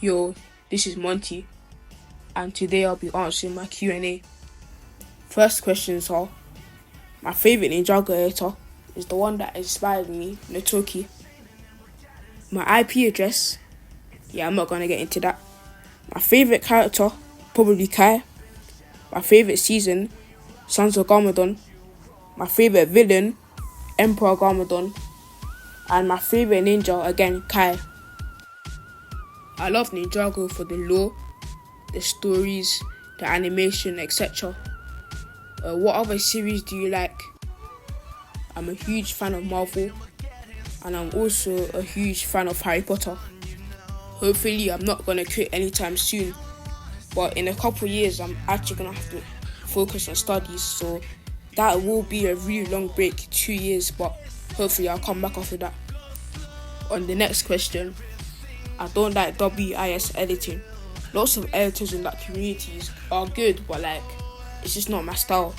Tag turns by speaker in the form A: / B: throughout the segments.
A: Yo, this is Montyy, and today I'll be answering my Q&A. First questions are, my favourite Ninjago editor is the one that inspired me, Notoki. My IP address, I'm not going to get into that. My favourite character, probably Kai. My favourite season, Sons of Garmadon. My favourite villain, Emperor Garmadon. And my favourite ninja, again, Kai. I love Ninjago for the lore, the stories, the animation, etc. What other series do you like? I'm a huge fan of Marvel, and I'm also a huge fan of Harry Potter. Hopefully I'm not going to quit anytime soon, but in a couple years I'm actually going to have to focus on studies, so that will be a really long break, 2 years, but hopefully I'll come back after that. On the next question, I don't like WIS editing. Lots of editors in that communities are good, but it's just not my style.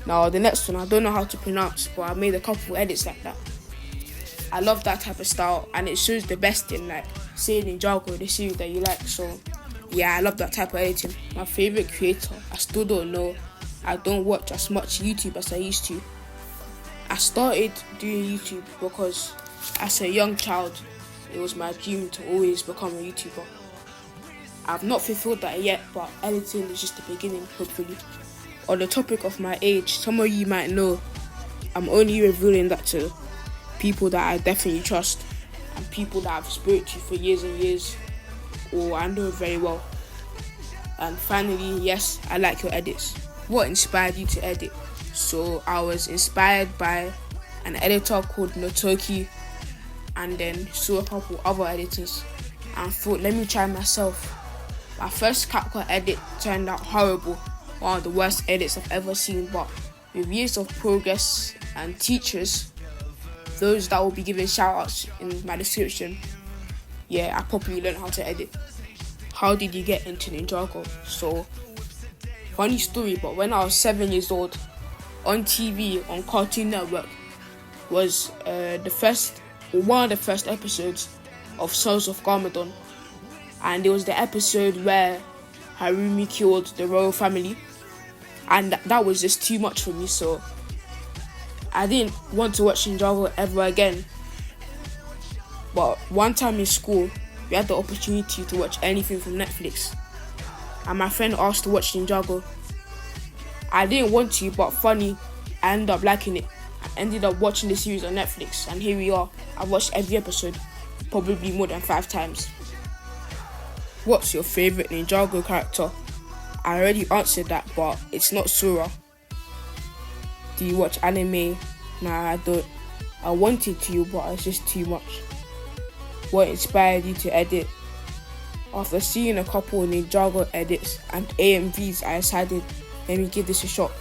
A: Now the next one, I don't know how to pronounce, but I made a couple edits like that. I love that type of style, and it shows the best in say Ninjago, the series that you like. So yeah, I love that type of editing. My favourite creator, I still don't know. I don't watch as much YouTube as I used to. I started doing YouTube because as a young child, it was my dream to always become a YouTuber. I've not fulfilled that yet, but editing is just the beginning, hopefully. On the topic of my age, some of you might know I'm only revealing that to people that I definitely trust and people that I've spoken to for years and years, or I know very well. And finally, yes, I like your edits. What inspired you to edit? So I was inspired by an editor called Notoki, and then saw a couple other editors and thought, let me try myself. My first Capcut edit turned out horrible, one of the worst edits I've ever seen, but with years of progress and teachers, those that will be given shout-outs in my description, I properly learned how to edit. How did you get into Ninjago? So, funny story, but when I was 7 years old, on TV, on Cartoon Network, was one of the first episodes of Sons of Garmadon, and it was the episode where Harumi killed the royal family, and that was just too much for me, so I didn't want to watch Ninjago ever again. But one time in school, we had the opportunity to watch anything from Netflix, and my friend asked to watch Ninjago. I didn't want to, but funny, I ended up liking it. I ended up watching the series on Netflix, and here we are. I've watched every episode, probably more than 5 times. What's your favourite Ninjago character? I already answered that, but it's not Sora. Do you watch anime? Nah, I don't. I wanted to, but it's just too much. What inspired you to edit? After seeing a couple of Ninjago edits and AMVs, I decided, let me give this a shot.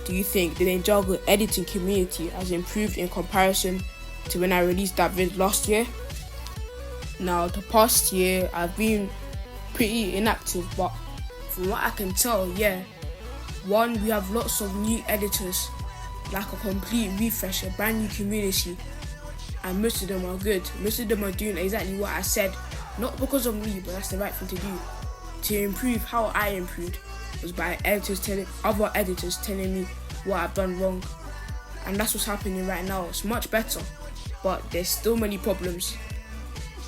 A: Do you think the Ninjago editing community has improved in comparison to when I released that vid last year? Now, the past year, I've been pretty inactive, but from what I can tell, one, we have lots of new editors, like a complete refresh, a brand new community, and most of them are good. Most of them are doing exactly what I said, not because of me, but that's the right thing to do. To improve how I improved was by other editors telling me what I've done wrong, and that's what's happening right now. It's much better, but there's still many problems,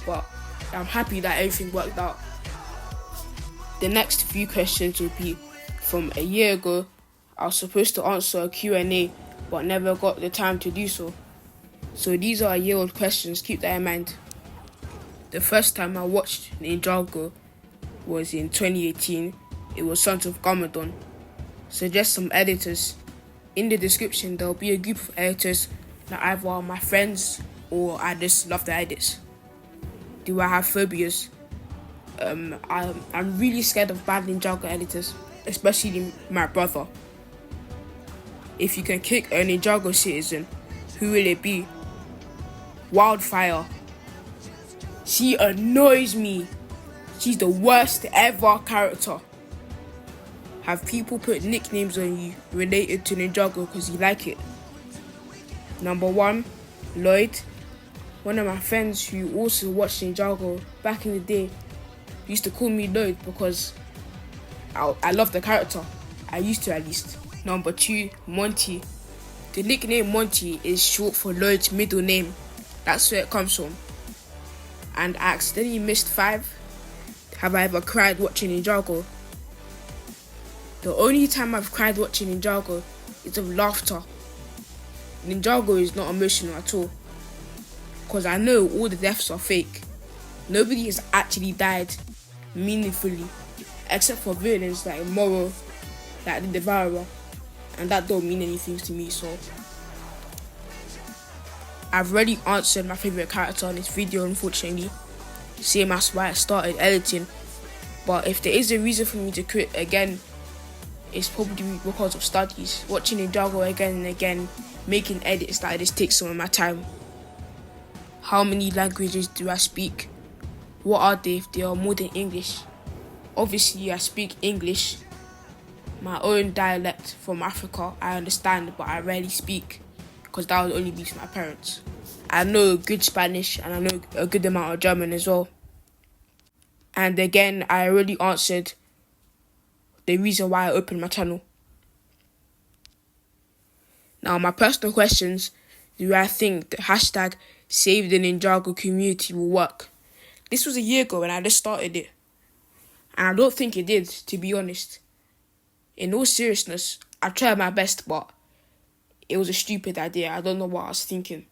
A: but I'm happy that everything worked out. The next few questions will be from a year ago. I was supposed to answer a Q&A, but never got the time to do so. So these are a year old questions, keep that in mind. The first time I watched Ninjago was in 2018. It was Sons of Garmadon. Suggest some editors. In the description, there will be a group of editors that either are my friends or I just love the edits. Do I have phobias? I'm really scared of bad Ninjago editors, especially my brother. If you can kick a Ninjago citizen, who will it be? Wildfire. She annoys me. She's the worst ever character. Have people put nicknames on you related to Ninjago because you like it? Number 1, Lloyd. one of my friends who also watched Ninjago back in the day used to call me Lloyd because I love the character. I used to, at least. Number 2, Montyy. The nickname Montyy is short for Lloyd's middle name. That's where it comes from. And I accidentally missed 5. Have I ever cried watching Ninjago? The only time I've cried watching Ninjago is of laughter. Ninjago is not emotional at all, because I know all the deaths are fake. Nobody has actually died meaningfully, except for villains like Moro, like the Devourer, and that don't mean anything to me. So I've already answered my favourite character in this video, unfortunately, same as why I started editing. But if there is a reason for me to quit again, it's probably because of studies. Watching Ninjago again and again, making edits like this takes some of my time. How many languages do I speak? What are they if they are more than English? Obviously I speak English, my own dialect from Africa. I understand, but I rarely speak because that would only be to my parents. I know good Spanish and I know a good amount of German as well. And again, I already answered the reason why I opened my channel. Now, my personal questions: do I think the hashtag Save the Ninjago community will work? This was a year ago when I just started it, and I don't think it did, to be honest. In all seriousness, I tried my best, but it was a stupid idea. I don't know what I was thinking.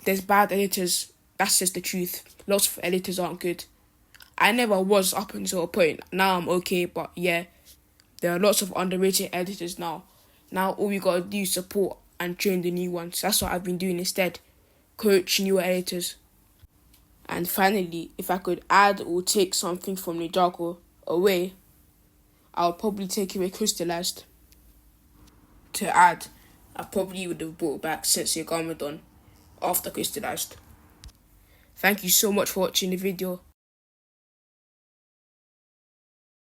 A: There's bad editors, that's just the truth. Lots of editors aren't good. I never was up until a point. Now I'm okay, but yeah, there are lots of underrated editors now. Now all we gotta do is support and train the new ones. That's what I've been doing instead. Coach newer editors. And finally, if I could add or take something from Ninjago away, I would probably take away crystallized. To add, I probably would have brought back Sensei Garmadon after crystallized. Thank you so much for watching the video.